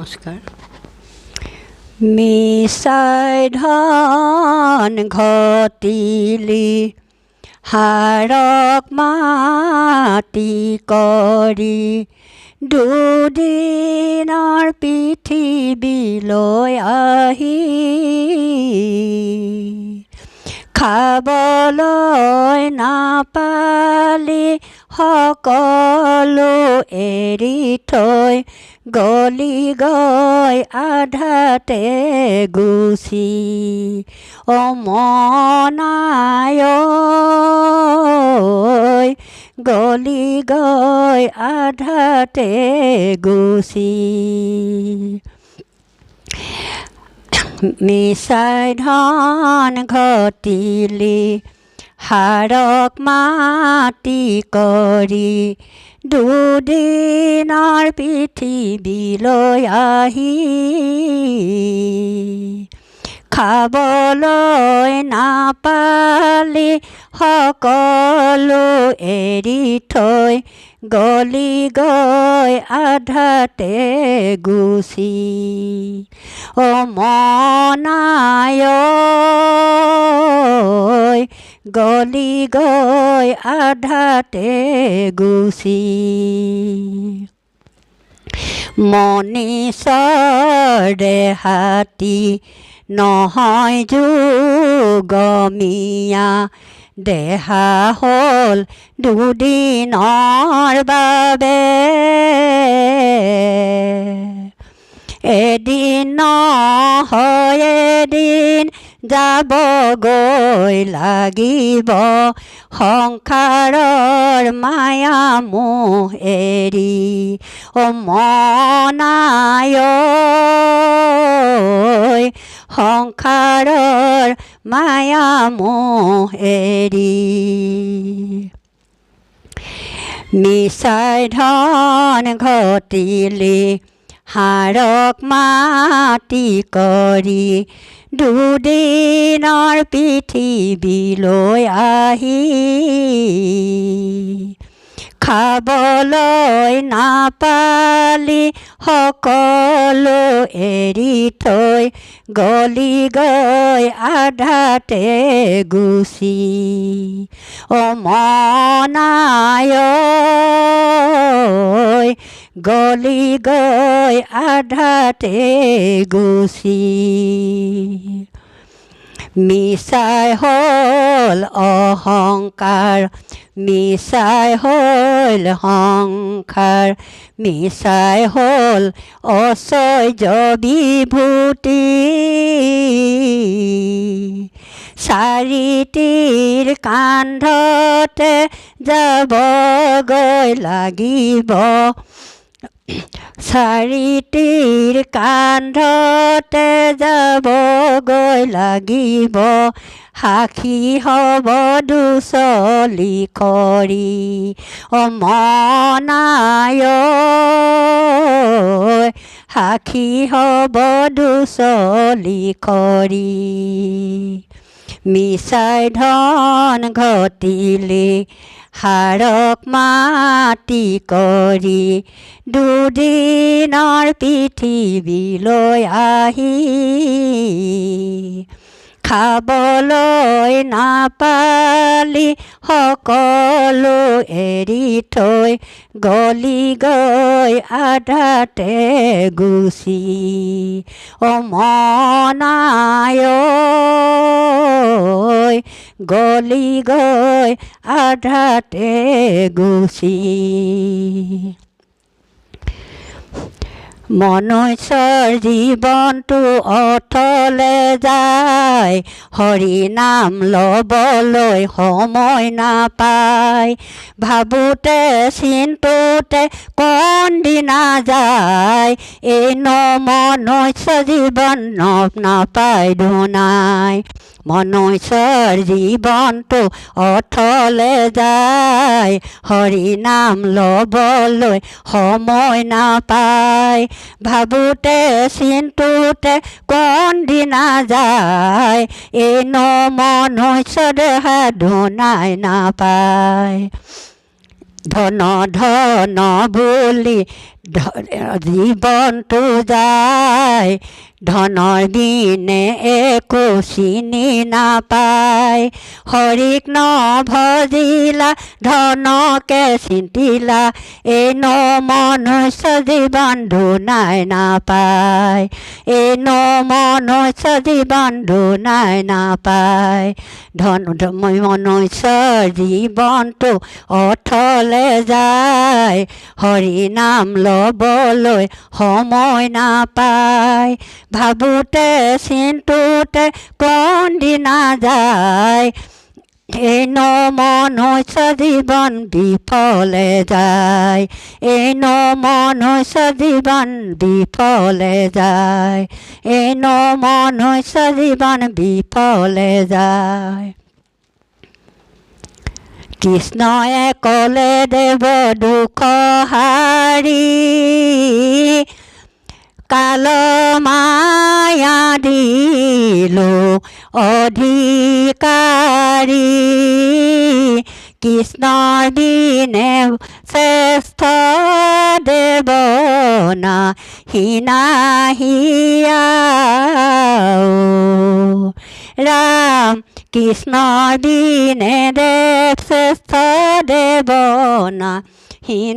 নমস্কাৰ। মিছাই ধন ঘটিলি হাৰক মাটি কৰি দুদিনৰ পৃথিৱীলৈ আহি খাবলৈ নাপালি সকলো এৰি থৈ গলি গৈ আধাতে গুচি মনায় গলি গৈ আধাতে গুচি মিছাই ধন ঘটিলি হাৰক মাটি কৰি দুদিনৰ পৃথিৱীলৈ আহি খাবলৈ নাপালি সকলো এৰি থৈ গলি গৈ আধাতে গুচি মনায় গলি গৈ আধাতে গুচি মনীষৰে হাতী নহয় যুগমীয়া দেহা হ'ল দুদিনৰ বাবে এদিন নহয় এদিন যাবগৈ লাগিব সংসাৰৰ মায়া মোহ এৰি মনায় সংসাৰৰ মায়া মোহ এৰি মিছাই ধন ঘটিলি হাৰক মাটি কৰি দুদিনৰ পৃথিৱীলৈ আহি খাবলৈ নাপালি সকলো এৰি থৈ গলি গৈ আধাতে গুচি মনায় গলি গৈ আধাতে গুচি মিছাই হ'ল অহংকাৰ মিছাই হ'ল সংসাৰ মিছাই হ'ল অচৰ্য বিভূতি চাৰিটিৰ কান্ধতে যাবগৈ লাগিব চাৰিটিৰ কান্ধতে যাবগৈ লাগিব সাক্ষী হ'ব দুচলি কৰি মনায় সাক্ষী হ'ব দুচলি কৰি মিছাই ধন ঘটিলি হাৰক মাটি কৰি দুদিনৰ পৃথিৱীলৈ আহি খাবলৈ নাপালি সকলো এৰি থৈ গলি গৈ আধাতে গুচি মনায় গলি গৈ আধাতে গুচি মনুষ্যৰ জীৱনটো অথলে যায় হৰি নাম ল'বলৈ সময় নাপায় ভাবোতে চিন্তুতে কোন দিনা যায় এনো মনুষ্য জীৱন নাপায় দুনাই মনুষ্যৰ জীৱনটো অথলে যায় হৰি নাম ল'বলৈ সময় নাপায় ভাবোতে চিন্তুতে কোন দিনা যায় এনো মনুষ্য দেহা দুনাই নাপায় ধন ধন বুলি জীৱনটো যায় ধনৰ বিনে একো চিনি নাপায় হৰিক নভজিলা ধনকে চিন্তিলা এনো মনুষ্য জীৱন ধুনাই নাপায় এনো মনুষ্য জীৱন ধুনাই নাপায় মনুষ্যৰ জীৱনটো অথলে যায় হৰি নাম ল'বলৈ সময় নাপায় ভাবোতে চিন্তুতে কোনদিনা যায় এনো মনুষ্য জীৱন বিফলে যায় এনো মনুষ্য জীৱন বিফলে যায় এনো মনুষ্য জীৱন বিফলে যায় কৃষ্ণয়ে ক'লে দেৱ দুখ হাৰি কাল মায়া দিলো অধিকাৰী কৃষ্ণৰ বিনে শ্ৰেষ্ঠ দেৱ নাহিয়া ৰাম কৃষ্ণৰ বিনে দেৱ শ্ৰেষ্ঠ দেৱ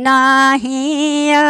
নাহিয়া